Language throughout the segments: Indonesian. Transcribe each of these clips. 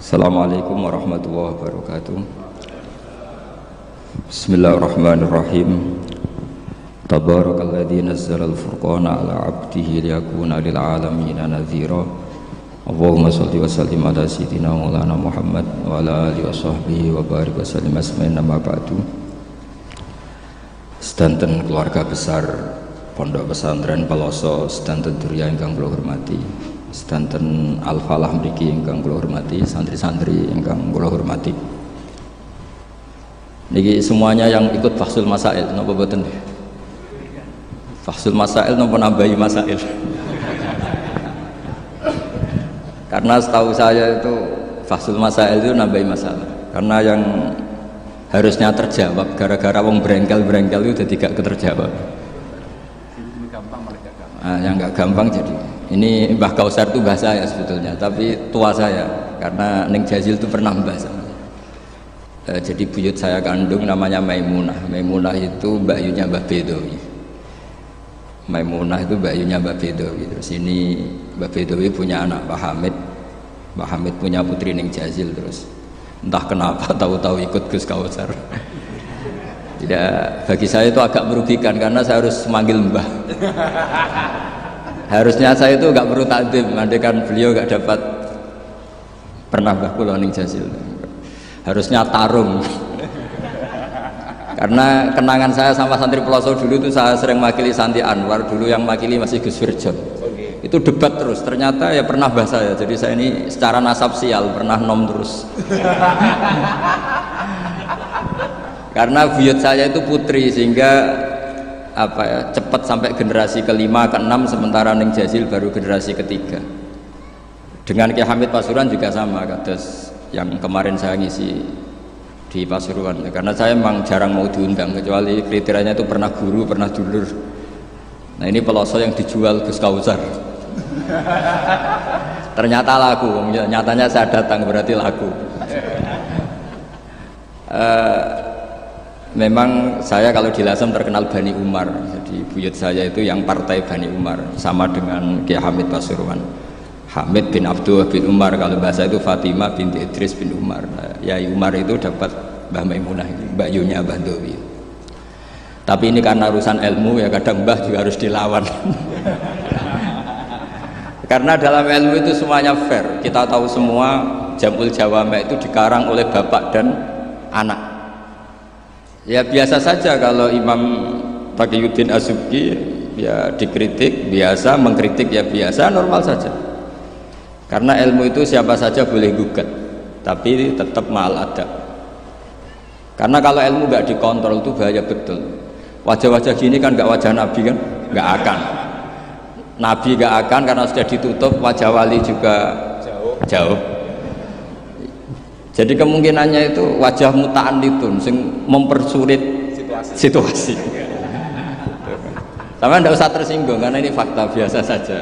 Assalamualaikum warahmatullahi wabarakatuh. Bismillahirrahmanirrahim. Tabarakalladzi nazzala al-furqana ala 'abdihi liyakuna lil 'alamin nadhira. Allahumma shalli wa sallim ala sayyidina Maulana Muhammad wa ala alihi wa sahbihi wa barik wa sallim asma'in nama ba'du. Sedanten keluarga besar Pondok Pesantren Peloso, sedanten durya ingkang kula hormati, sedanten Al-Falah mriki ingkang kula hormati, santri-santri ingkang kula hormati. Niki semuanya yang ikut Fahsul Masail napa boten? Fahsul Masail napa nambahi masail? Karena setahu saya itu Fahsul Masail itu nambahi masalah. Karena yang harusnya terjawab gara-gara wong brengkel-brengkel itu jadi gak keterjawab. Yang nggak gampang jadi ini Mbah Kausar itu bahasa saya sebetulnya, tapi tua saya karena Neng Jazil itu pernah bahasa. Jadi buyut saya kandung namanya Maimunah. Maimunah itu mbak-yunya Mbah Bedowi. Maimunah itu mbak-yunya Mbah Bedowi. Terus ini Mbah Bedowi punya anak Pak Hamid. Pak Hamid punya putri Neng Jazil. Terus entah kenapa tahu-tahu ikut Gus Kausar. Tidak, bagi saya itu agak merugikan karena saya harus manggil mbah. Harusnya saya itu nggak perlu takdim, andai kan beliau nggak dapat pernah Mbah kula ning Jazil. Harusnya tarung. Karena kenangan saya sama santri Peloso dulu itu saya sering makili Santi Anwar, dulu yang makili masih Gus Firjon. Itu debat terus, ternyata ya pernah mbah saya. Jadi saya ini secara nasab sial pernah nom terus. Karena buyut saya itu putri sehingga cepat sampai generasi kelima, keenam, sementara Neng Jazil baru generasi ketiga. Dengan Kiai Hamid Pasuruan juga sama, kados yang kemarin saya ngisi di Pasuruan. Karena saya memang jarang mau diundang, kecuali kriterianya itu pernah guru, pernah dulur. Nah ini Peloso yang dijual Gus Kausar. Ternyata laku, nyatanya saya datang berarti laku. Memang saya kalau di Lasem terkenal Bani Umar, jadi buyut saya itu yang partai Bani Umar, sama dengan Kiai Hamid Pasuruan. Hamid bin Abdullah bin Umar, kalau bahasa itu Fatimah binti Idris bin Umar. Yai Umar itu dapat Mbah Maimunah, Mbak Yunya Mbah Dowi. Tapi ini karena urusan ilmu ya kadang Mbah juga harus dilawan. Karena dalam ilmu itu semuanya fair. Kita tahu semua Jamul Jawame itu dikarang oleh bapak dan anak. Ya biasa saja kalau Imam Taqiyuddin As-Subki ya dikritik biasa, mengkritik ya biasa, normal saja. Karena ilmu itu siapa saja boleh gugat, tapi tetap ma'al adab. Karena kalau ilmu nggak dikontrol itu bahaya betul. Wajah-wajah gini kan nggak wajah Nabi kan, nggak akan. Nabi nggak akan karena sudah ditutup, wajah wali juga jauh. Jadi kemungkinannya itu wajah muta'annitun sing mempersulit situasi. Sama tidak usah tersinggung karena ini fakta biasa saja.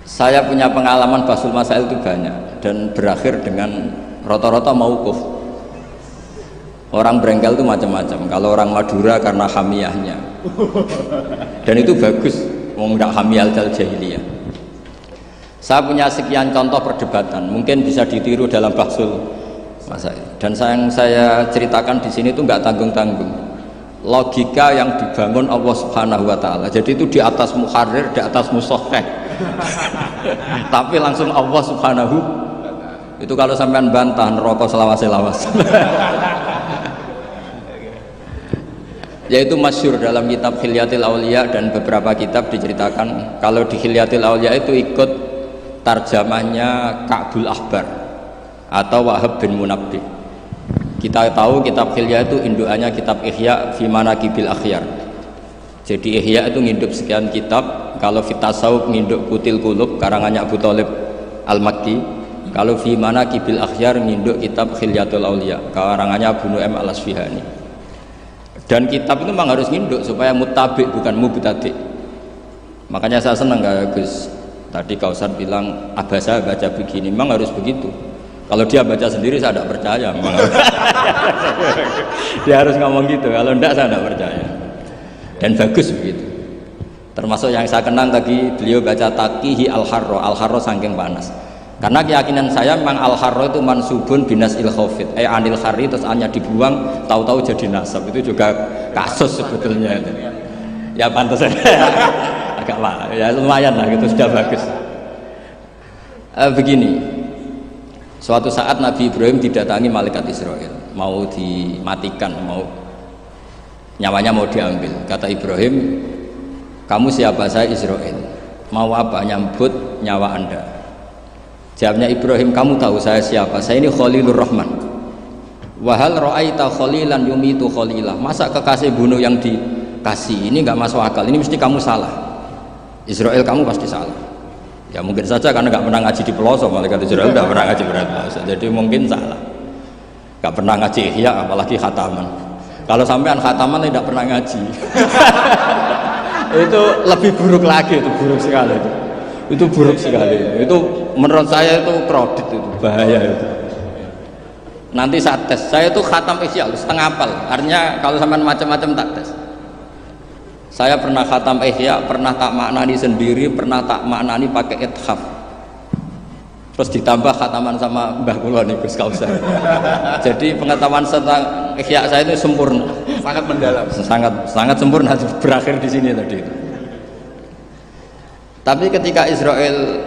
Saya punya pengalaman Fahsul Masail itu banyak dan berakhir dengan rata-rata mauquf. Orang brengkel itu macam-macam. Kalau orang Madura karena hamiyahnya, dan itu bagus. Mau nggak hamiyah jahiliyah. Saya punya sekian contoh perdebatan, mungkin bisa ditiru dalam Fahsul Masail. Dan yang saya ceritakan di sini itu nggak tanggung-tanggung. Logika yang dibangun Allah Subhanahu Wa Taala. Jadi itu di atas muharrir, di atas musoheh. Tapi langsung Allah Subhanahu. Itu kalau sampean bantah neraka selawas-selawas. Yaitu masyhur dalam kitab Hilyatil Aulia dan beberapa kitab diceritakan kalau di Hilyatil Aulia itu ikut tarjamahnya Ka'bul Ahbar atau Wahab bin Munabbih. Kita tahu kitab Hilya itu indukannya kitab Ihya fi Manaqibil Akhyar. Jadi Ihya itu nginduk sekian kitab. Kalau Fitasawuf nginduk Kutil Qulub karangannya Abu Thalib Al-Makki. Kalau fi Manaqibil Akhyar nginduk kitab Hilyatul Aulia karangannya Abu Nu'aim Al-Asfihani. Dan kitab itu memang harus nginduk supaya muttabi bukan mubtadi. Makanya saya senang Gus. Tadi Kausar bilang Abasa baca begini, memang harus begitu. Kalau dia baca sendiri saya tidak percaya. Dia harus ngomong gitu, kalau tidak saya tidak percaya. Dan bagus begitu. Termasuk yang saya kenang tadi beliau baca Taqihi Al-Harro saking panas. Karena keyakinan saya memang al-harra itu mansubun binas il-khafid, anil khari, terus hanya dibuang tahu-tahu jadi nasab. Itu juga kasus sebetulnya itu. Ya pantas agak lah, ya lumayan lah gitu, sudah bagus. Begini, suatu saat Nabi Ibrahim didatangi malaikat Israel, mau dimatikan, mau nyawanya mau diambil. Kata Ibrahim, kamu siapa? Saya Israel. Mau apa? Nyambut nyawa anda. Jawabnya Ibrahim, kamu tahu saya siapa? Saya ini Khalilur Rahman. Wahal ra'aita khalilan yumitu khalilah. Masa kekasih bunuh yang dikasih? Ini nggak masuk akal. Ini mesti kamu salah. Israel, kamu pasti salah. Ya mungkin saja karena nggak pernah ngaji di pelosok. Malaikat Israel nggak pernah ngaji berat pelosok. Jadi mungkin salah. Nggak pernah ngaji ihya, apalagi khataman. Kalau sampean khataman tidak pernah ngaji. Itu lebih buruk lagi, itu buruk sekali itu buruk sekali, itu menurut saya itu kredit, itu bahaya itu. Nanti saat tes, saya itu khatam ihya setengah apal, artinya kalau sampean macam-macam tak tes. Saya pernah khatam ihya, pernah tak maknani sendiri, pernah tak maknani pakai ithaf, terus ditambah khataman sama Mbah kula niku Gus Kausar. Jadi pengetahuan tentang ihya saya itu sempurna, sangat mendalam, sangat sempurna, berakhir di sini tadi itu. Tapi ketika Israel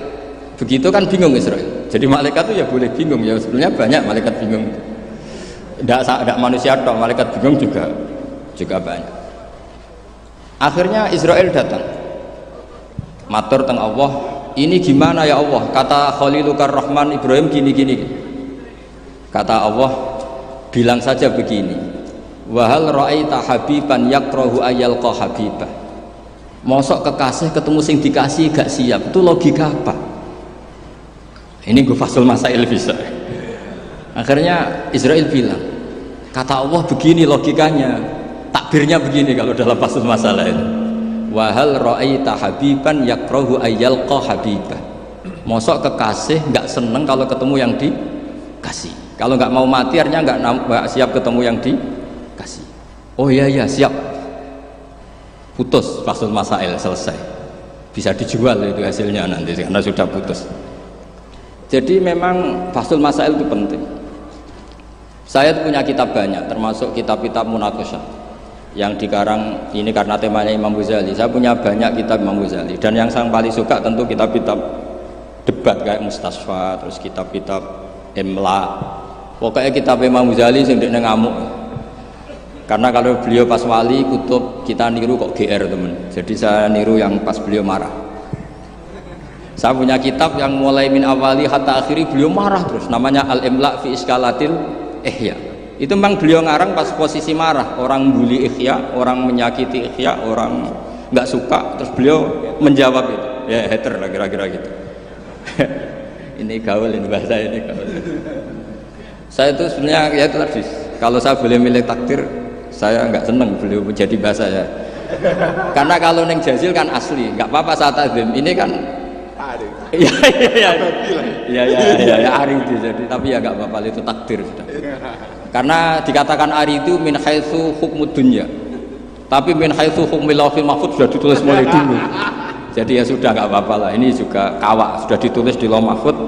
begitu kan bingung Israel. Jadi malaikat itu ya boleh bingung ya, sebenarnya banyak malaikat bingung. Tidak manusia toh, malaikat bingung juga banyak. Akhirnya Israel datang. Matur teng Allah, ini gimana ya Allah? Kata Khalilukar Rahman Ibrahim gini. Kata Allah, bilang saja begini. Wahal ra'aita habiban yakrahu ayyalqa habibah. Mosok kekasih ketemu sing dikasih gak siap, itu logika apa? Ini gue fasul masail bisa. Akhirnya Israel bilang, kata Allah begini logikanya, takbirnya begini kalau dalam fasul masalah itu. Wahal ra'aita habiban yakrahu ayyalqa habibah. Mosok kekasih nggak seneng kalau ketemu yang dikasih. Kalau nggak mau mati artinya nggak siap ketemu yang dikasih. Oh iya siap. Putus fasul masail, selesai, bisa dijual itu hasilnya nanti karena sudah putus. Jadi memang fasul masail itu penting. Saya punya kitab banyak, termasuk kitab-kitab munaqasyah yang dikarang ini karena temanya Imam Ghazali. Saya punya banyak kitab Imam Ghazali, dan yang saya paling suka tentu kitab-kitab debat kayak Mustasfa, terus kitab-kitab Imla. Pokoknya kitab Imam Ghazali sing ndekne ngamuk. Karena kalau beliau pas wali kutub kita niru kok GR temen, jadi saya niru yang pas beliau marah. Saya punya kitab yang mulai min awali hatta akhiri beliau marah terus, namanya Al-Imla fi Iskalatil Ihya. Itu memang beliau ngarang pas posisi marah, orang bully Ihya, orang menyakiti Ihya, orang nggak suka, terus beliau menjawab itu, ya hater lah kira-kira gitu. Ini gaul, ini bahasa ini gaul. Saya itu sebenarnya ya itu tadi, kalau saya boleh milih takdir, saya nggak seneng beliau menjadi bahasa ya. Karena kalau neng Jazil kan asli, nggak apa-apa saat azim. Ini kan ya ari itu jadi, tapi ya nggak apa-apa, itu takdir sudah. Karena dikatakan ari itu min haitsu hukmud dunya, tapi min haitsu hukmil lauhil mahfuz sudah ditulis mulai dulu. Jadi ya sudah nggak apa-apa lah. Ini juga kawak sudah ditulis di lauh mahfuz.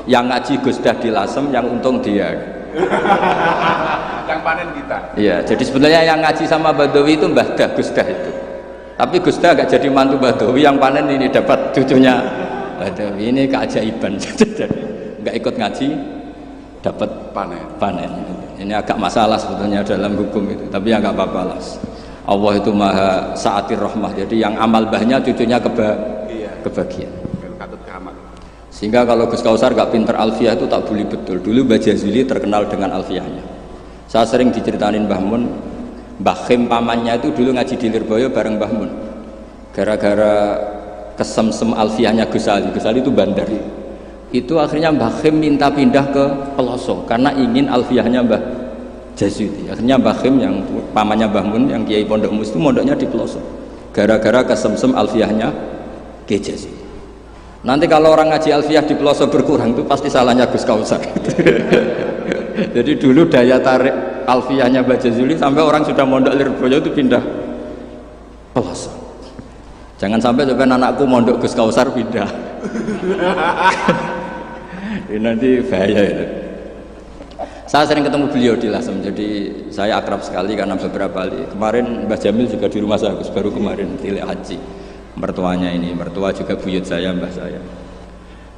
Yang ngaji Gus Dah di Lasem, yang untung dia. Yang panen kita. Iya, jadi sebenarnya yang ngaji sama Badawi itu Mbah Dah, Gus Dah itu. Tapi Gus Dah gak jadi mantu Badawi, yang panen ini dapat cucunya Badawi. Ini keajaiban. Gak ikut ngaji, dapat panen. Ini agak masalah sebetulnya dalam hukum itu. Tapi ya gak apa-apa lah. Allah itu maha sa'atir rahmah. Jadi yang amal bahnya cucunya kebagian. Sehingga kalau Gus Kausar gak pinter alfiah itu tak bully betul. Dulu Mbah Jazili terkenal dengan alfiahnya. Saya sering diceritain Mbah Mun, Mbah Khim pamannya itu dulu ngaji di Lirboyo bareng Mbah Mun. Gara-gara kesemsem alfiahnya Gus Ali itu bandar. Itu akhirnya Mbah Khim minta pindah ke Pelosok karena ingin alfiahnya Mbah Jazili. Akhirnya Mbah Khim yang pamannya Mbah Mun yang Kiai Pondok Mus itu mondoknya di Pelosok. Gara-gara kesemsem alfiahnya Kiai Jazili. Nanti kalau orang ngaji alfiah di Pelosok berkurang itu pasti salahnya Gus Kausar. Jadi dulu daya tarik alfiahnya Mbah Jazuli sampai orang sudah mondok Lirboyo itu pindah Pelosok. Jangan sampai anakku mondok Gus Kausar pindah. Ini nanti bahaya itu. Saya sering ketemu beliau di Lasem, jadi saya akrab sekali karena beberapa kali. Kemarin Mbah Jamil juga di rumah saya, baru kemarin tilik haji. Mertuanya ini, mertua juga buyut saya, mbah saya.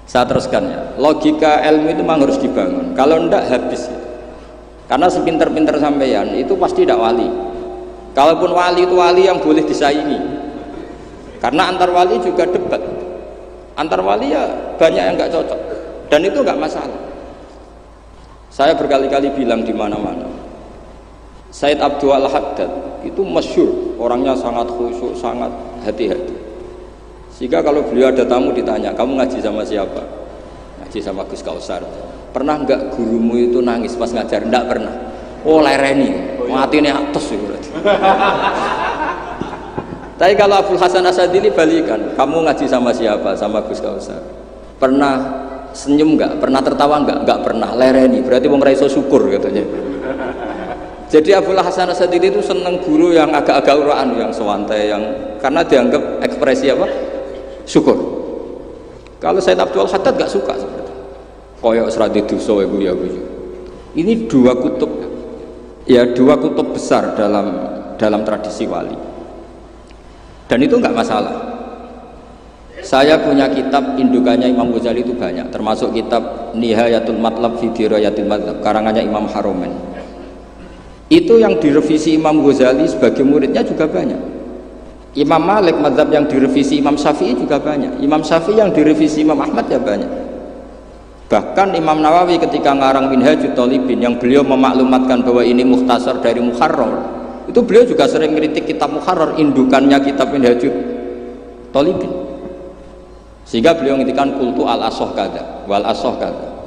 Saya teruskan ya, logika ilmu itu memang harus dibangun. Kalau enggak habis. Karena sepinter-pinter sampeyan itu pasti tidak wali. Kalaupun wali itu wali yang boleh disaingi. Karena antar wali juga debat. Antar wali ya banyak yang enggak cocok. Dan itu enggak masalah. Saya berkali-kali bilang di mana-mana. Said Abdul Al-Haddad itu masyhur, orangnya sangat khusyuk, sangat hati-hati. Sehingga kalau beliau ada tamu ditanya, kamu ngaji sama siapa? Ngaji sama Gus Kausar. Pernah enggak gurumu itu nangis pas ngajar? Enggak pernah. Oh lereni, matine atus itu berarti. Tapi kalau Abdul Hasan Asadili balikan, kamu ngaji sama siapa? Sama Gus Kausar. Pernah senyum enggak? Pernah tertawa enggak? Enggak pernah. Lereni, berarti wong ra iso syukur katanya. Jadi Abdul Hasan Asadili itu seneng guru yang agak-agak uraan, yang sewantai, yang karena dianggap ekspresi apa? Syukur. Kalau Said Abdul Haddad enggak suka seperti koyok seradi dosa ibu ya bu. Ini dua kutub, ya dua kutub besar dalam tradisi wali. Dan itu enggak masalah. Saya punya kitab indukannya Imam Ghazali itu banyak, termasuk kitab Nihayatul Matlab fi Dirayatil Madzhab karangannya Imam Haromen. Itu yang direvisi Imam Ghazali sebagai muridnya juga banyak. Imam Malik madzhab yang direvisi Imam Syafi'i juga banyak. Imam Syafi'i yang direvisi Imam Ahmad ya banyak. Bahkan Imam Nawawi ketika ngarang Minhajut Thalibin yang beliau memaklumatkan bahwa ini mukhtasar dari Muharrar, itu beliau juga sering kritik kitab Muharrar, indukannya kitab Minhajut Thalibin. Sehingga beliau ngintikan kultu al-asoh kada wal asoh kada.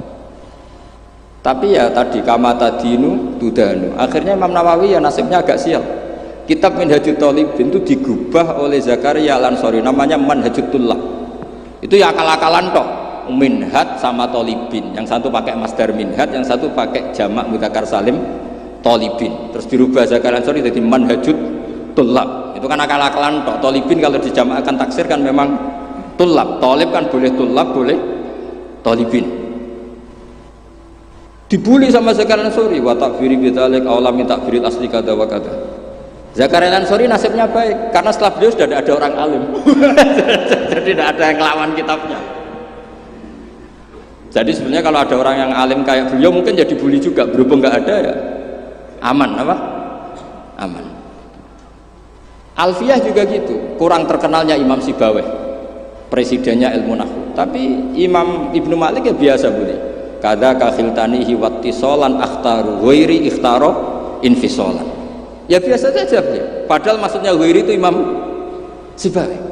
Tapi ya tadi kama tadinu tudanu. Akhirnya Imam Nawawi ya nasibnya agak sial. Kitab Minhajut Thalibin itu digubah oleh Zakaria Al-Ansari, namanya Manhajut Tullah. Itu ya akal-akalan tok. Minhaj sama Thalibin, yang satu pakai masdar minhaj, yang satu pakai jamak mudzakkar salim Thalibin. Terus dirubah Zakaria Al-Ansari jadi Manhajut Tullah. Itu kan akal-akalan tok. Thalibin kalau dijamakkan taksir kan memang tulab. Thalib kan boleh tulab, boleh Thalibin. Dibully sama Zakaria Al-Ansari, wa takfiri bidzalik aula min takfiril asli kada wa kada. Zakaria Al-Ansari nasibnya baik karena setelah beliau sudah ada orang alim. Jadi tidak ada yang ngelawan kitabnya. Jadi sebenarnya kalau ada orang yang alim kayak beliau mungkin jadi bully juga, berhubung nggak ada ya aman apa? Aman. Alfiyah juga gitu, kurang terkenalnya Imam Sibawayh, presidennya ilmu nahwu. Tapi Imam Ibnu Malik ya biasa bully. Kada kakhiltanihi wattisolan akhtaru ghairi ikhtaro infisolan. Ya biasa saja beliau. Padahal maksudnya ghairi itu Imam Sibawayh.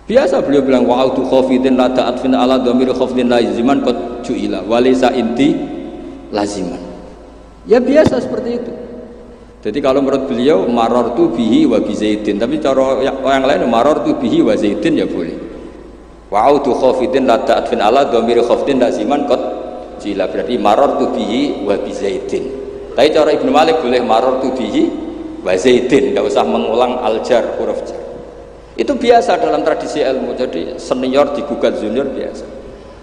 Biasa beliau bilang wa'autu khafidin la ta'atfin ala dhamiri khafidin laziman qad ju'ila walisa inti laziman. Ya biasa seperti itu. Jadi kalau menurut beliau marartu bihi wa bi zaidin, tapi cara yang lain marartu bihi wa zaidin ya boleh. Wa'autu khafidin la ta'atfin ala dhamiri khafidin laziman qad ju'ila, berarti marartu bihi wa bi zaidin. Tapi cara Ibnu Malik boleh marartu bihi wa zaidin, enggak usah mengulang al-jar huruf jar. Itu biasa dalam tradisi ilmu, jadi senior digugat junior biasa.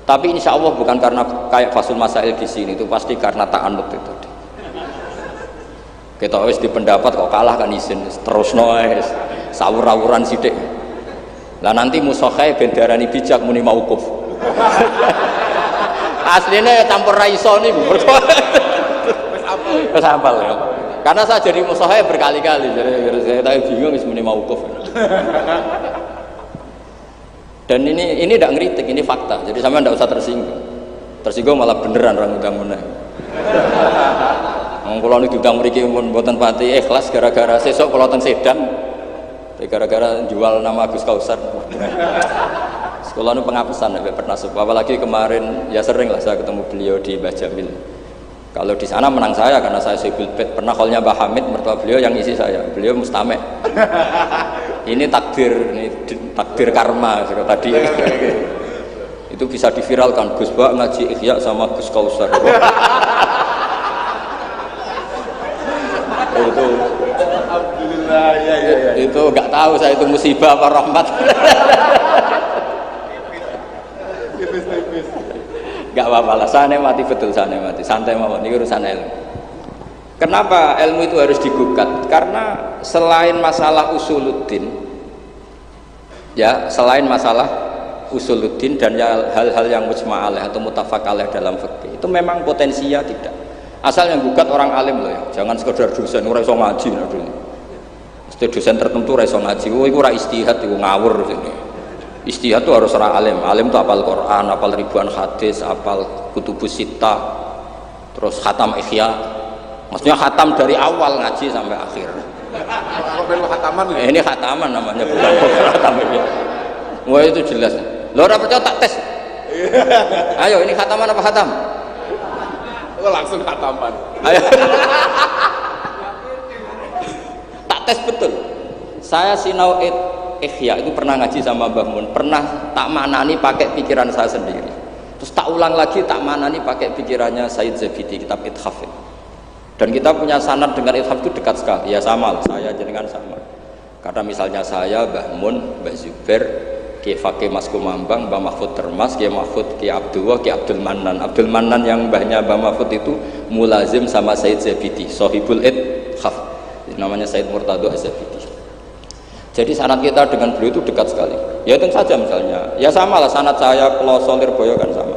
Tapi insya Allah bukan karena kayak Fasul Masail di sini, itu pasti karena ta'anut itu. Kita wis di pendapat kok kalah kan izin terus noes sawur-awuran sidik. Lah nanti musokhai bendarani bijak muni mauquf. Aslinya campur raiso niku. Wis hafal ya. Karena saya jadi musokhai berkali-kali, jadi saya bingung wis muni mauquf. Dan ini tidak ngeritik, ini fakta. Jadi sampean tidak usah tersinggung. Tersinggung malah beneran orang udang meneh. Kalau ini diundang mriki pun mboten pati ikhlas gara-gara sesuk kula teng Sedan. Gara-gara jual nama Gus Kausar. Sekolah ini pengapesan ya pernah suka. Apalagi kemarin ya sering lah saya ketemu beliau di Mbah Jamil. Kalau di sana menang saya karena saya sibuk pet. Pernah callnya Mbah Hamid, mertua beliau yang isi saya. Beliau mustame. Ini takdir karma tadi. Itu bisa diviralkan. Gus Bak ngaji Ihya sama Gus Kausar. Itu alhamdulillah ya. Itu nggak tahu saya itu musibah apa rahmat. Tipis. Enggak apa-apa lah, saya nikmati betul, saya nikmati. Santai mawon, ini urusan ilmu. Kenapa ilmu itu harus digugat? Karena selain masalah usuluddin, ya selain masalah usuluddin dan hal-hal yang mujma' alaih atau muttafaq alaih dalam fikih, itu memang potensinya tidak. Asal yang gugat orang alim loh ya, jangan sekedar dosen, ora iso ngaji lho dulu. Mesti dosen tertentu ora iso ngaji, oh iku ora istihad, iku ngawur sini. Istihad itu harus orang alim. Alim itu hafal Quran, hafal ribuan hadis, hafal kutubus sittah, terus khatam Ihya. Maksudnya khatam dari awal ngaji sampai akhir. Khataman Ini khataman namanya, bukan khatam Ihya. Wah itu jelas. Lo ora percaya tak tes. Ayo ini khataman apa khatam? Oh, langsung khataman. Ayo. Tak tes betul. Saya sinau Ihya itu pernah ngaji sama Mbah Mun, pernah tak maknani pakai pikiran saya sendiri. Terus tak ulang lagi tak maknani pakai pikirannya Said Zabidi, kitab Ithaf. Dan kita punya sanad dengan Ithaf itu dekat sekali. Ya sama, saya jenengan sama. Karena misalnya saya, Mbah Mun, Mbah Zubair, Ki Fakih Mas Kumambang, Mbah Mahfud Termas, Ki Mahfud, Ki Abdullah, Ki Abdul Mannan. Abdul Mannan yang mbahnya Mbah Mahfud itu mulazim sama Said Zabidi, Sohibul Ithaf. Namanya Said Murtado Az-Zabidi. Jadi sanad kita dengan beliau itu dekat sekali. Ya itu saja misalnya. Ya sama lah sanad saya Peloso Lirboyo kan sama.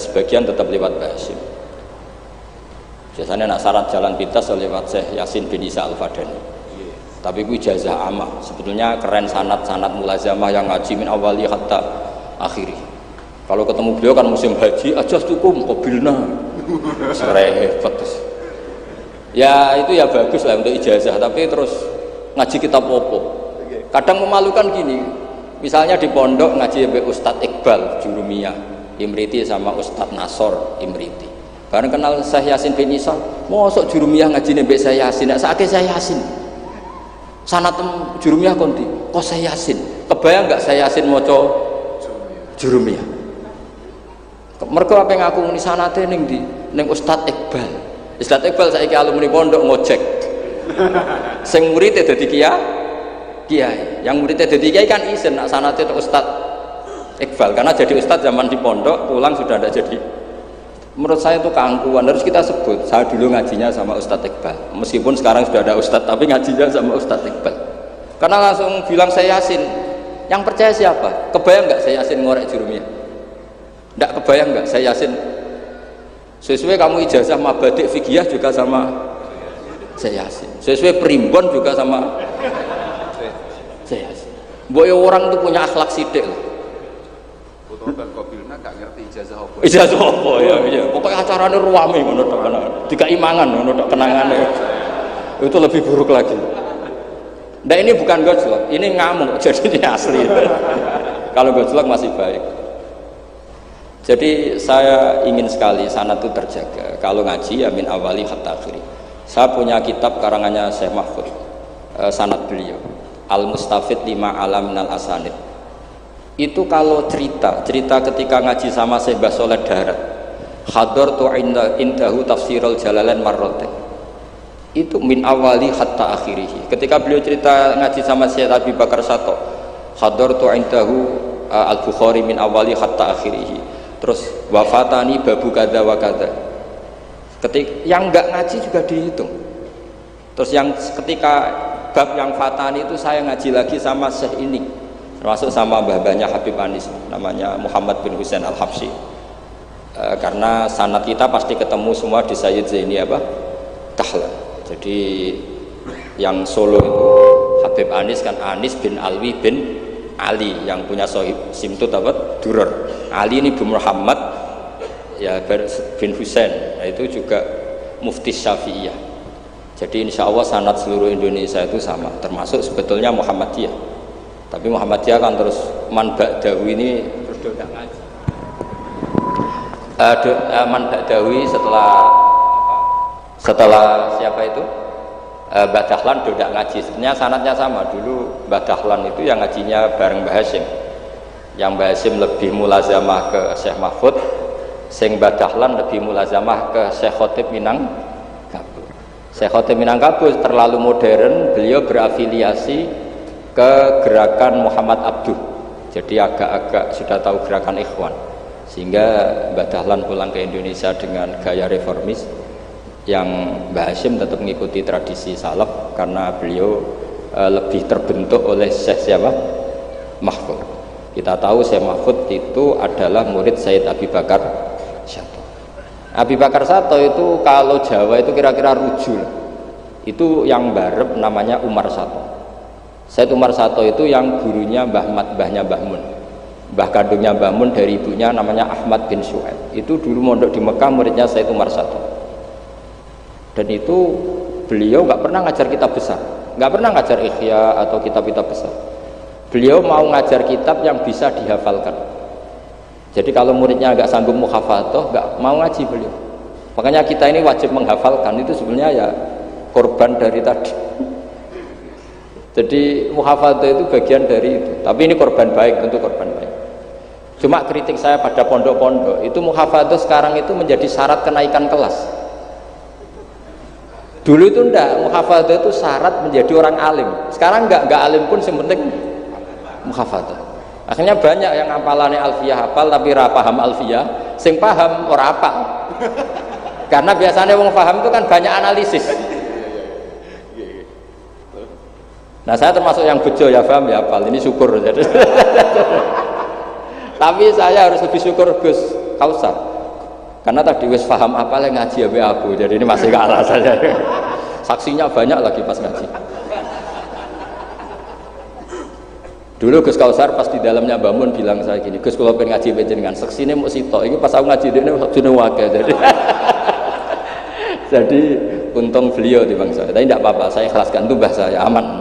Sebagian tetap lewat Mbah Hasyim. Biasanya nak syarat jalan pintas lewat Syekh Yasin bin Isa Al-Fadani. Tapi itu ijazah amah. Sebetulnya keren sanad-sanad mulazamah yang ngaji min awali hatta akhiri. Kalau ketemu beliau kan musim haji aja tukum qabilna. Repot. Ya itu ya bagus lah untuk ijazah, tapi terus ngaji kitab opo. Kadang memalukan gini. Misalnya di pondok ngaji sampai Ustadz Iqbal Jurumiyah Imriti sama Ustadz Nasor Imriti. Bareng kenal Syekh Yasin bin Isa, mosok Jurumiyah ngaji sampai Syekh Yasin, nak sakake Syekh Yasin. Sanad Jurumiyah konti, kok Syekh Yasin. Kebayang enggak Syekh Yasin maca Jurumiyah? Mergo apa yang aku muni sanate ning ndi? Ning Ustadz Iqbal. Ustadz Iqbal saiki alumni pondok ngojek. Sing murid dadi kiai. Yang murid dadi kiai kan izin nak sanate tok Ustadz Iqbal karena jadi ustadz zaman di pondok, pulang sudah ada jadi. Menurut saya itu keangkuhan, harus kita sebut. Saya dulu ngajinya sama Ustadz Iqbal, meskipun sekarang sudah ada Ustadz, tapi ngajinya sama Ustadz Iqbal. Karena langsung bilang saya Yasin. Yang percaya siapa? Kebayang nggak saya Yasin ngorek Jurumiyah? Nggak kebayang nggak saya Yasin? Sesuai kamu ijazah mabadik fikih juga sama saya Yasin. Sesuai primbon juga sama saya Yasin. Boyo orang itu punya akhlak sidik loh. Dan Qabilna gak ngerti ijazah apa. Ijazah apa ya, iya. Pokoknya acaranya ruame ngono tok kenangan. Dikai mangan ngono tok kenangane. Itu lebih buruk lagi. Nah ini bukan gojlok, ini ngamuk, jadi ini asli. Kalau gojlok masih baik. Jadi saya ingin sekali sanad itu terjaga. Kalau ngaji ya min awali hatta akhiri. Saya punya kitab karangannya Syekh Mahfud, sanad beliau Al-Mustafid lima alam minal asanid. Itu kalau cerita ketika ngaji sama Syekh Mbah Soleh Darat, hadartu indahu tafsirul jalalain marrotain, itu min awali hatta akhirih. Ketika beliau cerita ngaji sama Syekh Abi Bakar Sato, hadartu indahu al-Bukhari min awali hatta akhirih. Terus wafatani babu kada wa kada. Ketika yang enggak ngaji juga dihitung. Terus yang ketika bab yang fatani itu saya ngaji lagi sama Syekh ini, termasuk sama mbah-mbahnya Habib Anis, namanya Muhammad bin Husain Al-Habsyi. Karena sanad kita pasti ketemu semua di Sayyid Zaini Dahlan. Jadi yang Solo itu Habib Anis kan Anis bin Alwi bin Ali yang punya sohib simtut Duror. Ali ini bin Muhammad ya bin Husain, itu juga mufti Syafi'iyah. Jadi insya Allah sanad seluruh Indonesia itu sama, termasuk sebetulnya Muhammadiyah. Tapi Muhammadiyah kan terus man ba'dawi ini terus tidak ngaji. Man ba'dawi setelah siapa itu? Mbah Dahlan tidak ngaji. Sebenarnya sanadnya sama. Dulu Mbah Dahlan itu yang ngajinya bareng Mbah Hasyim. Yang Mbah Hasyim lebih mulazamah ke Syekh Mahfud, sing Mbah Dahlan lebih mulazamah ke Syekh Khotib Minangkabau. Syekh Khotib Minangkabau terlalu modern, beliau berafiliasi ke gerakan Muhammad Abduh, jadi agak-agak sudah tahu gerakan Ikhwan. Sehingga Mbah Dahlan pulang ke Indonesia dengan gaya reformis, yang Mbah Hashim tetap mengikuti tradisi salaf karena beliau lebih terbentuk oleh Syekh siapa? Mahfud. Kita tahu Syekh Mahfud itu adalah murid Sayyid Abi Bakar Sato. Abi Bakar Sato itu kalau Jawa itu kira-kira rujul. Itu yang barep namanya Umar Sato. Sayyid Umar Sato itu yang gurunya mbahnya Mbah Mun. Mbah kandungnya Mbah Mun dari ibunya namanya Ahmad bin Su'aid. Itu dulu mondok di Mekah, muridnya Sayyid Umar Sato. Dan itu beliau nggak pernah ngajar kitab besar, nggak pernah ngajar Ikhya atau kitab-kitab besar. Beliau mau ngajar kitab yang bisa dihafalkan. Jadi kalau muridnya nggak sanggup muhafadzah, nggak mau ngaji beliau. Makanya kita ini wajib menghafalkan, itu sebenarnya ya korban dari tadi. Jadi muhafadzah itu bagian dari itu. Tapi ini korban baik, tentu korban baik. Cuma kritik saya pada pondok-pondok itu muhafadzah sekarang itu menjadi syarat kenaikan kelas. Dulu itu enggak, muhafadzah itu syarat menjadi orang alim. Sekarang enggak alim pun yang penting muhafadzah. Akhirnya banyak yang hafalannya alfiyah hafal tapi ora paham alfiyah, sing paham ora hafal. Karena biasanya wong paham itu kan banyak analisis. Nah, saya termasuk yang bejo ya paham ya hafal. Ini syukur. Tapi saya harus lebih syukur Gus Kausar. Karena tadi wis paham apa yang ngaji abe aku, jadi ini masih kalah saja. Saksinya banyak lagi pas ngaji. Dulu Gus Kausar pas di dalamnya Mbah Mun bilang saya gini, Gus kalau pengen ngaji dengan saksinya mau sitok, ini pas aku ngaji dia waktunya wakil jadi untung beliau di bangsa. Tapi tidak apa-apa, saya ikhlaskan itu mbah saya aman.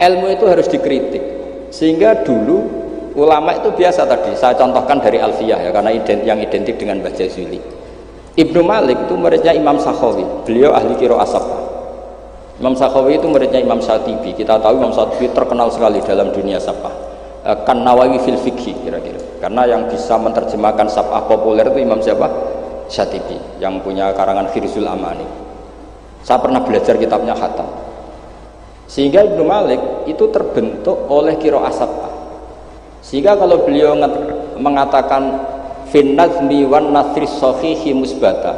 Ilmu itu harus dikritik, sehingga dulu ulama itu biasa tadi saya contohkan dari Alfiyah ya, karena yang identik dengan Mbah Jazuli. Ibnu Malik itu muridnya Imam Sakhawi, beliau ahli qiraah sab'ah. Imam Sakhawi itu muridnya Imam Syatibi. Kita tahu Imam Syatibi terkenal sekali dalam dunia sab'ah, kan Nawawi fil fikhi kira-kira, karena yang bisa menerjemahkan sab'ah populer itu Imam siapa? Syatibi, yang punya karangan Khirzul Amani. Saya pernah belajar kitabnya khatam. Sehingga Ibnu Malik itu terbentuk oleh qiraah sab'ah. Sehingga kalau beliau mengatakan fin nazmi wan nasri sahihi musbata,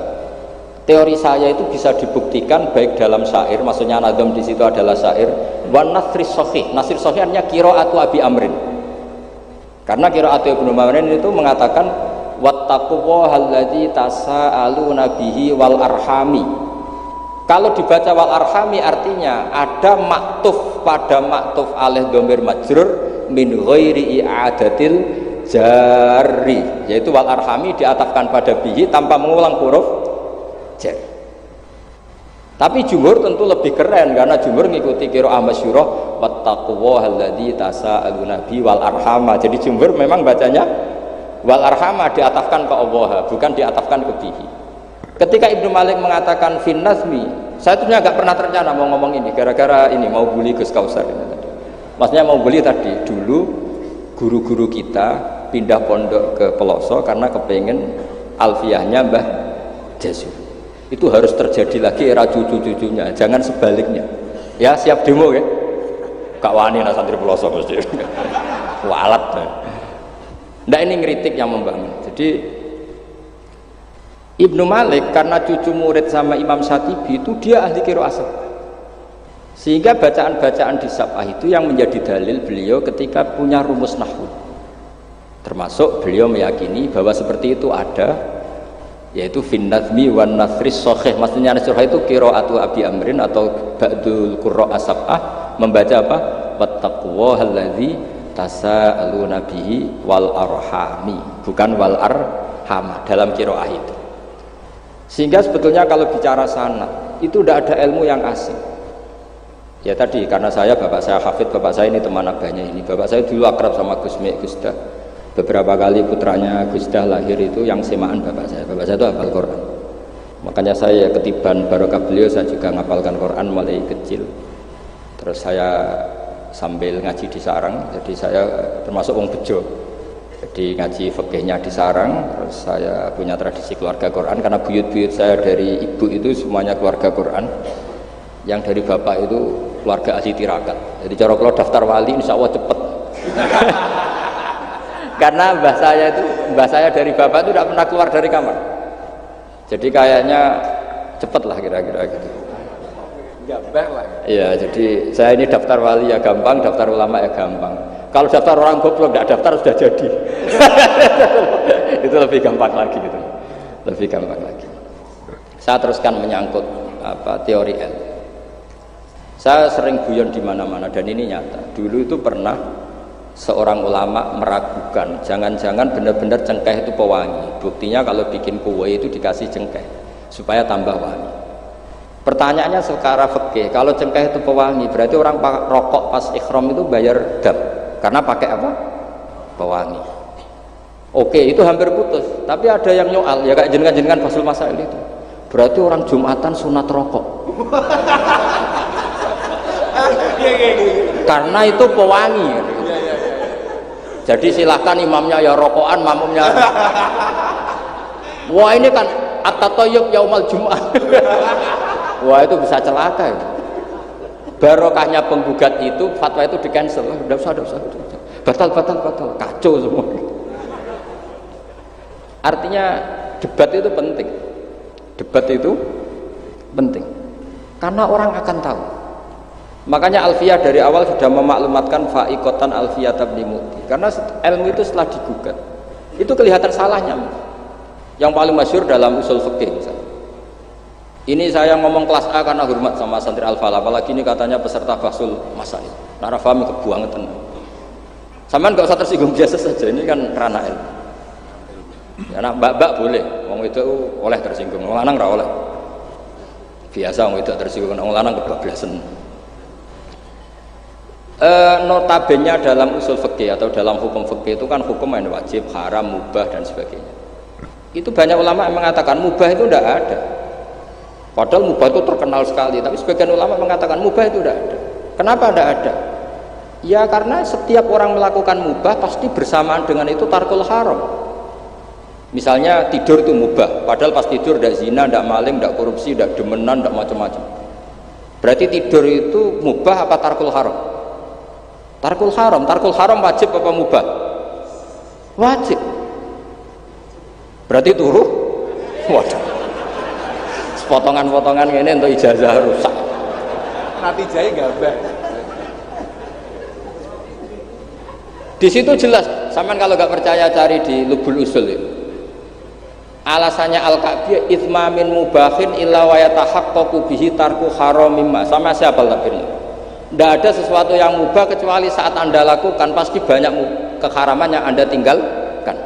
teori saya itu bisa dibuktikan baik dalam syair, maksudnya nazm di situ adalah syair, wan nasri sahih. Nasri sahih artinya qiraatu Abi Amrin. Karena qiraatu Ibnu Amrin itu mengatakan wattaqullahalladzi tasaaluna bihi wal arhami. Kalau dibaca wal arhami artinya ada maktuf pada maktuf alih dhamir majrur min ghairi i'adatil jari, yaitu wal arhami diatafkan pada bihi tanpa mengulang huruf jar. Tapi jumhur tentu lebih keren karena jumhur ngikuti qiraah masyhurah wattaqullahalladzi tasaaluna bihi wal arhama. Jadi jumhur memang bacanya wal arhama diatafkan ke Allah, bukan diatafkan ke bihi. Ketika Ibnu Malik mengatakan fin nazmi, saya tuh nggak pernah terencana mau ngomong ini gara-gara ini mau bully Gus Kausar ini tadi. Maksudnya mau bully tadi, dulu guru-guru kita pindah pondok ke Peloso karena kepengen alfiyahnya Mbah Jazuli. Itu harus terjadi lagi era cucu-cucunya, jangan sebaliknya. Ya siap demo ya. Kak wani lah santri Peloso mesti. Walat. Nah ini ngeritik yang membangun. Jadi Ibnu Malik karena cucu murid sama Imam Syatibi itu dia ahli qiraah sab'ah. Sehingga bacaan-bacaan di sab'ah itu yang menjadi dalil beliau ketika punya rumus nahwu. Termasuk beliau meyakini bahwa seperti itu ada, yaitu fin nazmi wan nasris sahih. Maksudnya nasrah itu qiraatu Abi Amrin atau ba'dul qurra sab'ah membaca apa? Wattaqullahalladzi tasaaluna bihi wal arhami, bukan wal arhama dalam qiraah itu. Sehingga sebetulnya kalau bicara sanad itu tidak ada ilmu yang asing. Ya tadi karena bapak saya hafid, bapak saya ini teman abahnya ini. Bapak saya dulu akrab sama Gus Mek, Gus Dah. Beberapa kali putranya Gus Dah lahir itu yang semaan bapak saya. Bapak saya itu hafal Quran. Makanya saya ketiban barokah beliau, saya juga ngapalkan Quran mulai kecil. Terus saya sambil ngaji di sarang, jadi saya termasuk wong bejo. Jadi ngaji fikihnya di sarang, terus saya punya tradisi keluarga Quran karena buyut-buyut saya dari ibu itu semuanya keluarga Quran, yang dari bapak itu keluarga ahli tirakat. Jadi cara kalau daftar wali insya Allah cepet. Karena mbah saya dari bapak itu tidak pernah keluar dari kamar. Jadi kayaknya cepet lah kira-kira gitu. Gambar lah. Iya, jadi saya ini daftar wali ya gampang, daftar ulama ya gampang. Kalau daftar orang goblok tidak daftar sudah jadi. Itu lebih gampang lagi gitu. Lebih gampang lagi. Saya teruskan menyangkut teori L. Saya sering guyon di mana-mana dan ini nyata. Dulu itu pernah seorang ulama meragukan, jangan-jangan benar-benar cengkeh itu pewangi. Buktinya kalau bikin kue itu dikasih cengkeh supaya tambah wangi. Pertanyaannya secara fikih, kalau cengkeh itu pewangi, berarti orang rokok pas ikhram itu bayar dam karena pakai apa? Pewangi. Oke, itu hampir putus. Tapi ada yang nyoal, ya kayak jenengan-jenengan Fasul Masail itu. Berarti orang Jumatan sunat rokok. Karena itu pewangi. Jadi silahkan imamnya ya rokokan, makmumnya. Wah ini kan at-tatayyub yaumal Jum'ah. Wah itu bisa celaka. Barokahnya penggugat itu, fatwa itu di cancel. Udah usah. Batal. Kacau semua. Artinya debat itu penting. Debat itu penting. Karena orang akan tahu. Makanya Alfiyah dari awal sudah memaklumatkan fa'iqatan Alfiyat Ibn Mu'ti. Karena ilmu itu setelah digugat, itu kelihatan salahnya. Yang paling masyhur dalam usul fikih misalnya. Ini saya ngomong kelas A karena hormat sama santri Al-Falah, apalagi ini katanya peserta Fasul Masail. Nara fahmi kebuangetan. Sampean enggak usah tersinggung, biasa saja, ini kan ranah ilmu. Ya nak mbak-mbak boleh, wong itu oleh tersinggung, wong lanang ora oleh. Biasa wong itu tersinggung, wong lanang kebablasan. Notabene dalam usul fikih atau dalam hukum fikih itu kan hukum yang wajib, haram, mubah dan sebagainya. Itu banyak ulama yang mengatakan mubah itu tidak ada. Padahal mubah itu terkenal sekali, tapi sebagian ulama mengatakan mubah itu tidak ada. Kenapa tidak ada? Ya karena setiap orang melakukan mubah pasti bersamaan dengan itu tarkul haram. Misalnya tidur itu mubah, padahal pas tidur tidak zina, tidak maling, tidak korupsi, tidak demenan, tidak macam-macam. Berarti tidur itu mubah apa tarkul haram? Tarkul haram wajib apa mubah? Wajib. Berarti turu? Waduh. Potongan-potongan ini untuk ijazah rusak. Nanti jahit gambar. Di situ jelas. Sampean kalau nggak percaya cari di Lubul Usul itu. Alasannya Al-Ka'biyah itsma min mubahin illa wa yatahaqqaqu bihi tarku haramimma. Sama siapa lafirnya? Tidak ada sesuatu yang mubah kecuali saat Anda lakukan pasti banyak keharaman yang Anda tinggalkan.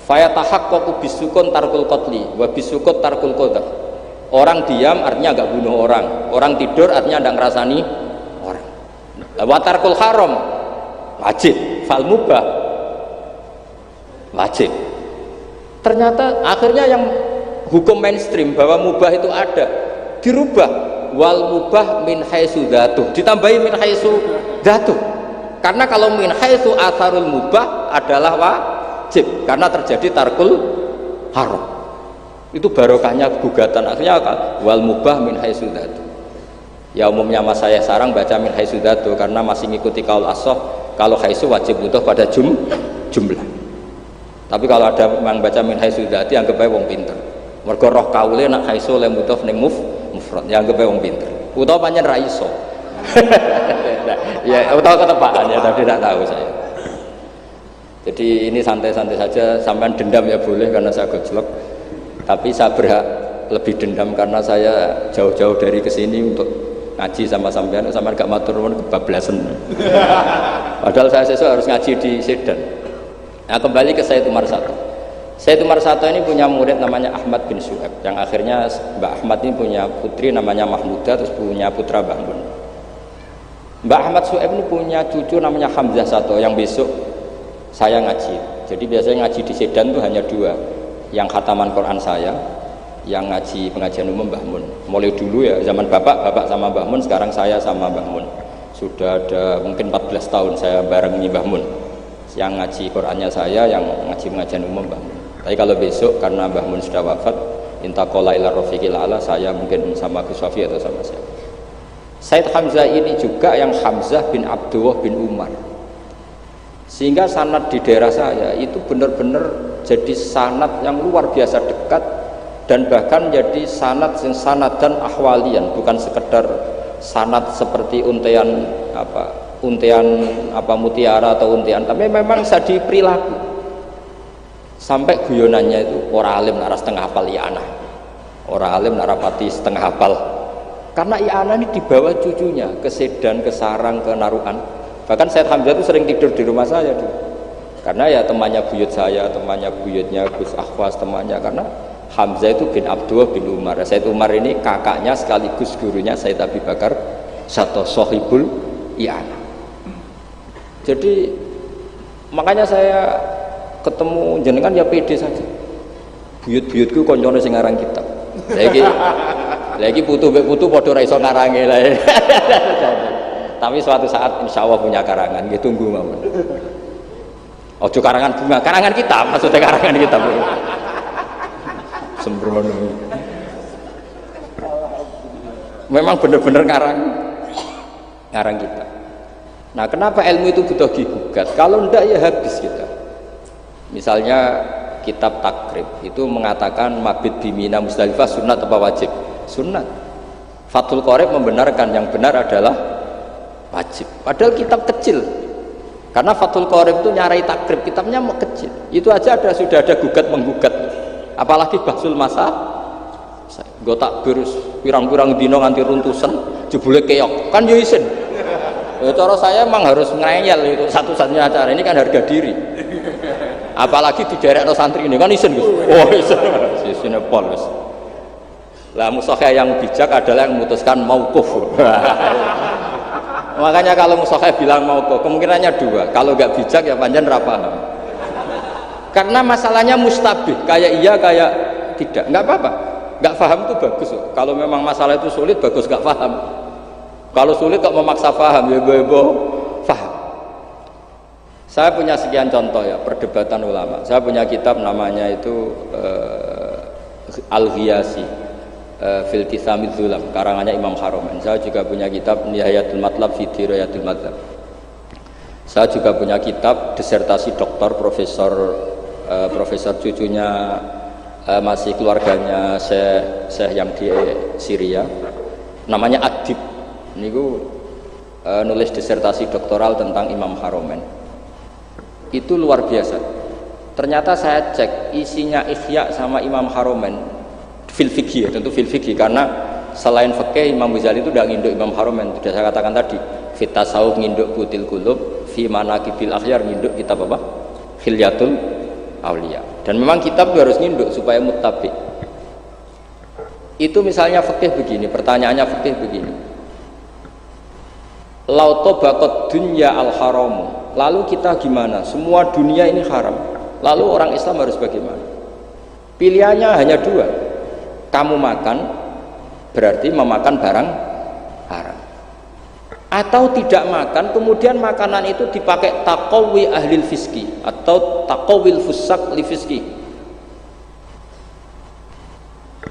Fayatahaqqaqu bisukun tarkul qatli wa bisukut tarkul qadar. Orang diam artinya enggak bunuh orang. Orang tidur artinya enggak ngerasani orang. Wa tarkul haram wajib, fal mubah wajib. Ternyata akhirnya yang hukum mainstream bahwa mubah itu ada dirubah. Wal mubah min haitsu dzatuh, ditambahi min haitsu dzatuh. Karena kalau min haitsu atharul mubah adalah wajib karena terjadi tarkul haram. Itu barokahnya gugatan. Akhirnya wal mubah min haitsu dzatuh. Ya umumnya mas saya sarang baca min haitsu dzatuh karena masih ngikuti kaul ashah, kalau haitsu wajib butuh pada jumlah. Tapi kalau ada yang baca min haitsu dzati anggap ae wong pinter. Mergo roh kaule nak haitsu le mutaf ning mufrad yang anggap wong pinter utawa pancen ra iso. Ya utawa ketepaan ya tapi tidak tahu saya. Jadi ini santai-santai saja, sampean dendam ya boleh karena saya gojlok, tapi saya berhak lebih dendam karena saya jauh-jauh dari kesini untuk ngaji sama sampean gak matur nuwun kebablasan. Padahal saya sesuk harus ngaji di Sedan. Nah kembali ke Sayyid Umar Sato. Sayyid Umar Sato ini punya murid namanya Ahmad bin Su'aib, yang akhirnya Mbak Ahmad ini punya putri namanya Mahmudah, terus punya putra Mbah Mun. Mbak Ahmad Su'aib ini punya cucu namanya Hamzah Sato yang besok saya ngaji. Jadi biasanya ngaji di Sedan itu hanya dua, yang khataman Quran saya, yang ngaji pengajian umum Mbah Mun. Mulai dulu ya zaman bapak sama Mbah Mun, sekarang saya sama Mbah Mun. Sudah ada mungkin 14 tahun saya barengi Mbah Mun. Yang ngaji Qurannya saya, yang ngaji pengajian umum Mbah Mun. Tapi kalau besok karena Mbah Mun sudah wafat, intaqala ila rafiqil ala, saya mungkin sama Gus Wafi atau sama siapa. Said Hamzah ini juga yang Hamzah bin Abdullah bin Umar. Sehingga sanad di daerah saya itu benar-benar jadi sanad yang luar biasa dekat, dan bahkan jadi sanad dan ahwalian, bukan sekedar sanad seperti untian mutiara atau untian, tapi memang jadi perilaku. Sampai guyonannya itu orang alim nara setengah hafal i'anah, orang alim nara pati setengah hafal, karena i'anah ini dibawa cucunya ke Sedan, ke Sarang, ke Narukan. Bahkan Said Hamzah itu sering tidur di rumah saya dulu, karena ya temannya buyut saya, temannya buyutnya Gus Akhwas, temannya, karena Hamzah itu bin Abdullah bin Umar. Said Umar ini kakaknya sekaligus gurunya Said Abi Bakar Satu Sohibul i'anah. Jadi makanya saya ketemu jenengan ya pede saja. Buyut-buyutku koncone sing ngarang kitab. Lagi putu padha ra iso ngarange lah. Tapi suatu saat insya Allah punya karangan, gitu, tunggu mawon. Ojo karangan bunga, karangan kitab, maksudnya karangan kitab. Sembrono. Memang benar-benar ngarang kitab. Nah, kenapa ilmu itu butuh digugat? Kalau ndak ya habis kita. Misalnya kitab Takrib itu mengatakan mabit bimina Musdalifah sunnat apa wajib? Sunnat. Fathul Qorib membenarkan yang benar adalah wajib, padahal kitab kecil, karena Fathul Qorib itu nyarai takrib, kitabnya kecil, itu aja sudah ada gugat menggugat, apalagi Bahsul Masa gue takbir pirang-pirang dino nganti runtusan jebule keok, kan yo isin ya, cara saya emang harus ngeyel, itu satu-satunya acara ini kan harga diri, apalagi di daerah santri ini kan isin Gus, oh isin polos lah. Musokhah yang bijak adalah yang memutuskan mauquf. Makanya kalau musokhah bilang mauquf, kemungkinannya dua, kalau nggak bijak ya panjang rapaham, karena masalahnya mustabih, kayak iya kayak tidak, nggak apa-apa, nggak paham itu bagus. Kalau memang masalah itu sulit, bagus nggak paham. Kalau sulit kok memaksa paham, ya gue paham. Saya punya sekian contoh ya perdebatan ulama. Saya punya kitab namanya itu Al-Ghiyasi fil Tithamid Zulam, karangannya Imam Haromen. Saya juga punya kitab Nihayatul Matlab fi Dirayatul Madhab. Saya juga punya kitab disertasi doktor profesor cucunya masih keluarganya Syekh yang di Syria, namanya Adib. Ini nulis disertasi doktoral tentang Imam Haromen. Itu luar biasa. Ternyata saya cek isinya Ihya sama Imam Haromen fil fikih, tentu fil fikih, karena selain fikih Imam Ghazali itu udah nginduk Imam Haromen. Sudah saya katakan tadi, fit tasawuf nginduk Butil Qulub, fi manaqibil akhyar nginduk kitab apa? Khilyatul Auliya. Dan memang kitab itu harus nginduk supaya muttabi. Itu misalnya fikih begini, pertanyaannya fikih begini. Lau tabaqat dunya al haramu. Lalu kita gimana? Semua dunia ini haram. Lalu orang Islam harus bagaimana? Pilihannya hanya dua. Kamu makan berarti memakan barang haram, atau tidak makan kemudian makanan itu dipakai taqawi ahlil fiski atau taqawil fusak li fiski.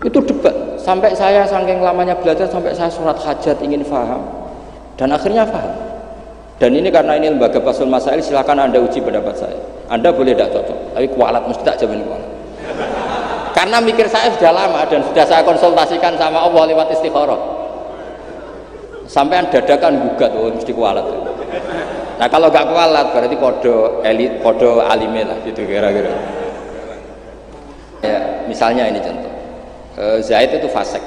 Itu debat sampai saya saking lamanya belajar, sampai saya surat hajat ingin paham dan akhirnya paham. Dan ini karena ini lembaga Fathul Masail, silakan Anda uji pendapat saya. Anda boleh tidak cocok, tapi kualat mesti tak jamin kualat. Karena mikir saya sudah lama dan sudah saya konsultasikan sama Allah lewat istikharah. Sampai dadakan gugat, oh mesti kualat. Nah kalau nggak kualat berarti kodo elit, kodo alime lah gitu kira-kira. Ya, misalnya ini contoh. Zaid itu fasek.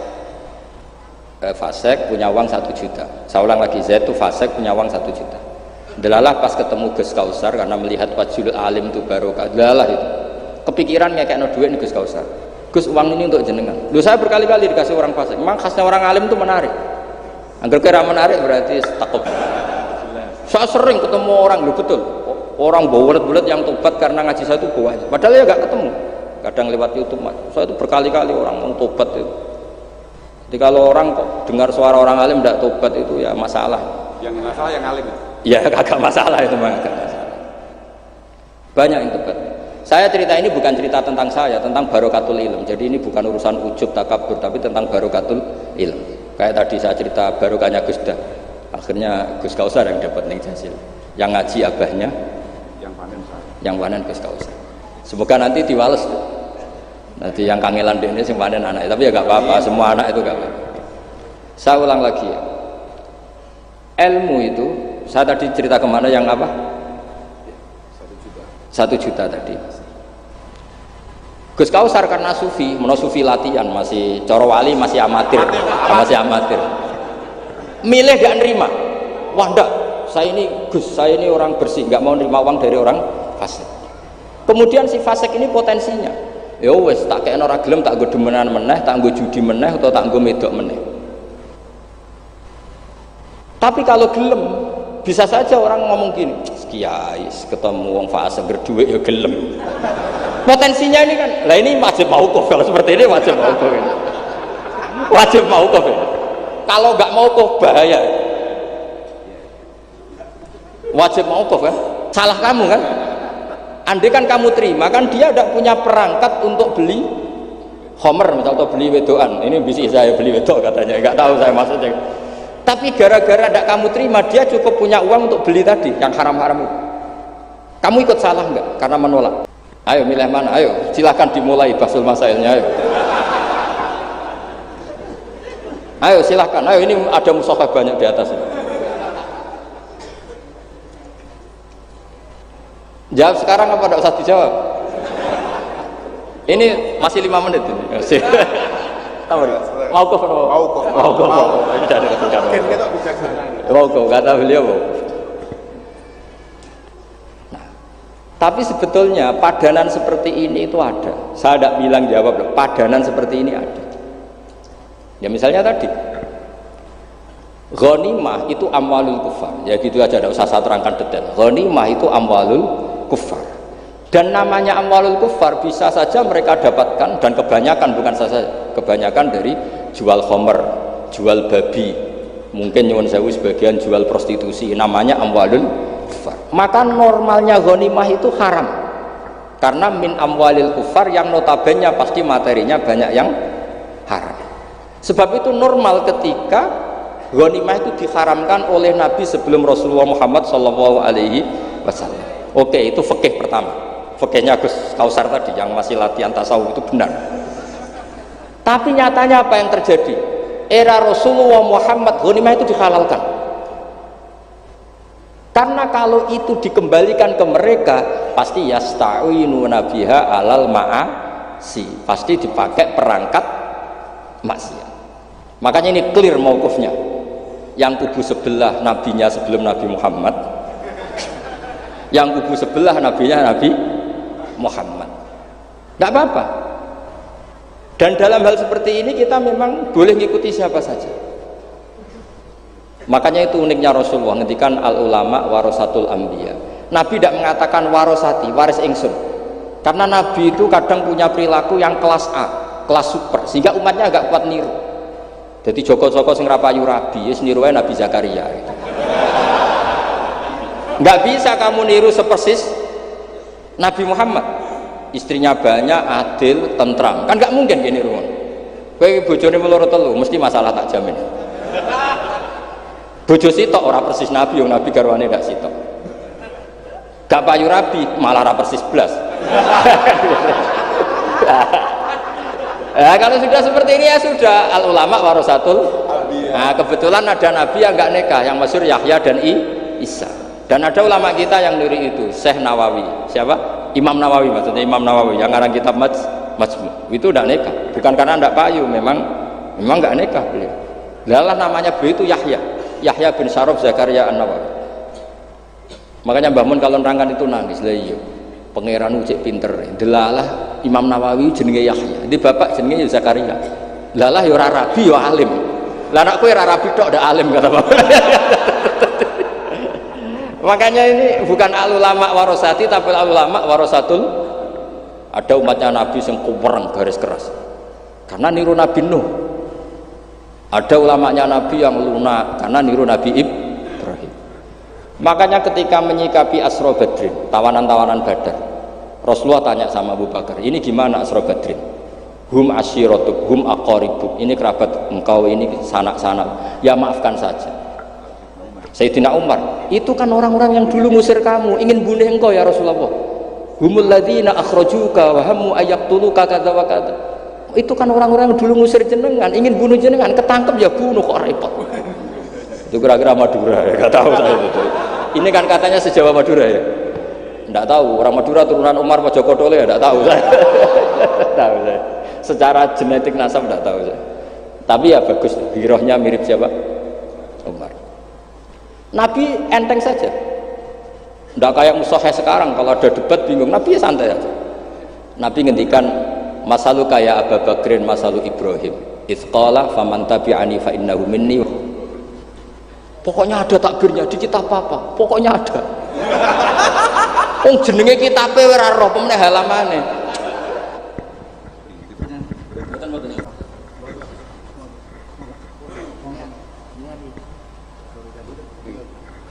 Fasek punya uang 1 juta. Saya ulang lagi, Zaid itu fasek punya uang 1 juta. Delalah pas ketemu Gus Kausar karena melihat wajhul alim itu barokah. Delalah itu. Kepikiran ngekekno duit nih Gus Kausar. Gus, uang ini untuk jenengan. Lu saya berkali-kali dikasih orang fasik. Memang khasnya orang alim itu menarik. Angger kira menarik berarti takut. Saya sering ketemu orang, lu betul. Orang bulet-bulet yang tobat karena ngaji saya itu banyak. Padahal ya nggak ketemu. Kadang lewat YouTube. Saya itu berkali-kali orang mau tobat itu. Jadi kalau orang kok dengar suara orang alim tidak tobat itu ya masalah. Yang masalah yang alim. Ya kagak masalah itu mah. Banyak yang tobat. Saya cerita ini bukan cerita tentang saya, tentang barokatul ilm. Jadi ini bukan urusan ujub takabur, tapi tentang barokatul ilm. Kayak tadi saya cerita barokahnya Gus Dah. Akhirnya Gus Kausar yang dapat ning Jasil. Yang ngaji abahnya yang panen Gus Kausar. Semoga nanti diwales. Nanti yang kangelan ini sing panen anak, tapi ya gak apa-apa, semua anak itu gak apa-apa. Saya ulang lagi ya. Ilmu itu, saya tadi cerita kemana yang apa? 1 juta tadi. Gus Kausar karena sufi, sufi latihan, masih coro wali, masih amatir, milih gak nerima. Wah enggak, saya ini Gus, saya ini orang bersih, gak mau nerima uang dari orang fasik. Kemudian si fasik ini potensinya, ya wes tak kayak orang gelem, tak gue demenan meneh, tak gue judi meneh, atau tak gue medok meneh. Tapi kalau gelem, bisa saja orang ngomong gini, kiai ketemu wong fase berduit ya gelem. Potensinya ini kan, lah ini wajib mauquf, kalau seperti ini wajib mauquf ini. Wajib mauquf ini. Kalau nggak mauquf bahaya. Wajib mauquf kan, salah kamu kan. Andai kan kamu terima, kan dia tidak punya perangkat untuk beli homer misal atau beli wedoan. Ini bisa saya beli wedok katanya, nggak tahu saya maksudnya. Tapi gara-gara tidak kamu terima, dia cukup punya uang untuk beli tadi yang haram-haram itu. Kamu ikut salah enggak? Karena menolak. Ayo milih mana? Ayo silakan dimulai basul masailnya. Ayo. Ayo silakan. Ayo ini ada mushafah banyak di atas. Jawab sekarang apa tidak usah dijawab? Ini masih 5 menit ini. Mauquf kata beliau. Nah, tapi sebetulnya padanan seperti ini itu ada. Saya tidak bilang jawab, padanan seperti ini ada. Ya misalnya tadi ghanimah itu amwalul kufar. Ya gitu aja, tidak usah saya terangkan detail. Ghanimah itu amwalul kufar. Dan namanya amwalul kufar bisa saja mereka dapatkan, dan kebanyakan, bukan saja kebanyakan, dari jual khomer, jual babi, mungkin nyuwun sewu sebagian jual prostitusi, namanya amwalul kufar. Maka normalnya ghanimah itu haram, karena min amwalil kufar yang notabene pasti materinya banyak yang haram. Sebab itu normal ketika ghanimah itu diharamkan oleh Nabi sebelum Rasulullah Muhammad SAW. Oke, itu fikih pertama. Fakihnya Gus Kausar tadi yang masih latihan tasawuf itu benar. Tapi nyatanya apa yang terjadi? Era Rasulullah Muhammad ghanimah itu dihalalkan. Karena kalau itu dikembalikan ke mereka, pasti yasta'inu nabiha alal ma'asi, pasti dipakai perangkat maksiat. Makanya ini clear mauqufnya. Yang kubu sebelah nabinya sebelum Nabi Muhammad, yang kubu sebelah nabinya Nabi Muhammad, tidak apa-apa. Dan dalam hal seperti ini kita memang boleh mengikuti siapa saja. Makanya itu uniknya Rasulullah ngendikan al ulama warasatul anbiya. Nabi tidak mengatakan warosati, waris ingsun, karena Nabi itu kadang punya perilaku yang kelas A, kelas super, sehingga umatnya agak kuat niru. Jadi joko-joko sing rapayu rabi, yes niru Nabi Zakaria gitu. Nggak bisa kamu niru sepersis Nabi Muhammad, istrinya banyak, adil, tentram, kan nggak mungkin gini rumah. Kowe bojone meloro telu, mesti masalah tak jamin. Bojo sitok ora persis Nabi, yang Nabi garwane ndak sitok. Gak payu rabi, malah ora persis blas. Nah, kalau sudah seperti ini ya sudah, al ulama warasatul. Nah, kebetulan ada Nabi yang nggak nikah, yang masyhur Yahya dan Isa. Dan ada ulama kita yang niru itu, Syekh Nawawi. Siapa? Imam Nawawi, maksudnya Imam Nawawi yang ngarang kitab Majmu. Itu tidak nikah, bukan karena tidak payu, memang nggak nikah beliau. Lalah namanya beliau itu Yahya bin Syaraf Zakaria An-Nawawi. Makanya Mbah Mun kalau nerangkan itu nangis. Lah iya, pangeran ucik pinter. Delalah Imam Nawawi jenenge Yahya, di bapak jenenge Zakaria. Lalah ya ora rabi ya alim. Lah anak kowe ora rabi tok ndak alim kata bapak. Makanya ini bukan al ulama warosati, tapi al ulama warasatul. Ada umatnya Nabi yang kupereng garis keras karena niru Nabi Nuh. Ada ulamanya Nabi yang lunak karena niru Nabi Ibrahim. Makanya ketika menyikapi Asra Badrin, tawanan-tawanan Badar, Rasulullah tanya sama Abu Bakar, ini gimana Asra Badrin? Hum asyiratuk, hum aqaribuk, ini kerabat engkau, ini sanak-sanak, ya maafkan saja. Sayyidina Umar, itu kan orang-orang yang dulu ngusir kamu, ingin bunuh engkau ya Rasulullah. humul ladzina akhrajuka wa hammu ayaqtuluka kadza wa kadza. Itu kan orang-orang yang dulu ngusir jenengan, ingin bunuh jenengan, ketangkep ya bunuh, kok repot. Itu kira-kira Madura ya, nggak tahu saya itu. Ini kan katanya sejawa Madura ya, nggak tahu. Orang Madura turunan Umar apa Joko Tole ya, nggak tahu saya. Tahu saya. Secara genetik nasab nggak tahu saya. Tapi ya bagus, hirohnya mirip siapa? Umar. Nabi enteng saja, nggak kayak Musohe sekarang kalau ada debat bingung. Nabi ya santai aja. Nabi ngendikan masalu kaya Abu Bakrin masalu Ibrahim isqala faman tabi'ani fa innahu minni. Pokoknya ada takbirnya di kitab apa? Pokoknya ada. Wong jenenge kitabe ora roh pemene halamane.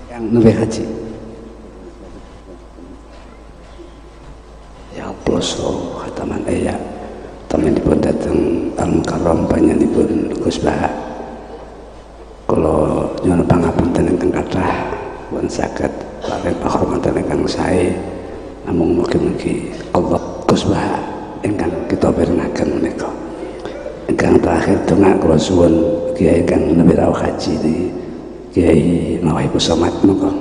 Yang nembe haji. Ya plus khataman ayat. Teman-teman datang Al-Mukarram panjenenganipun Gus Bah. Kalau nyuwun pangapunten ingkang kathah pun saged paring panghormatan ingkang sae namung mugi-mugi Allah Gus Bah ingkang kita pirengaken menika. Ingkang terakhir donga kula suwun Kiai ingkang nembe rawuh haji Kiai Mawahibus Samad menika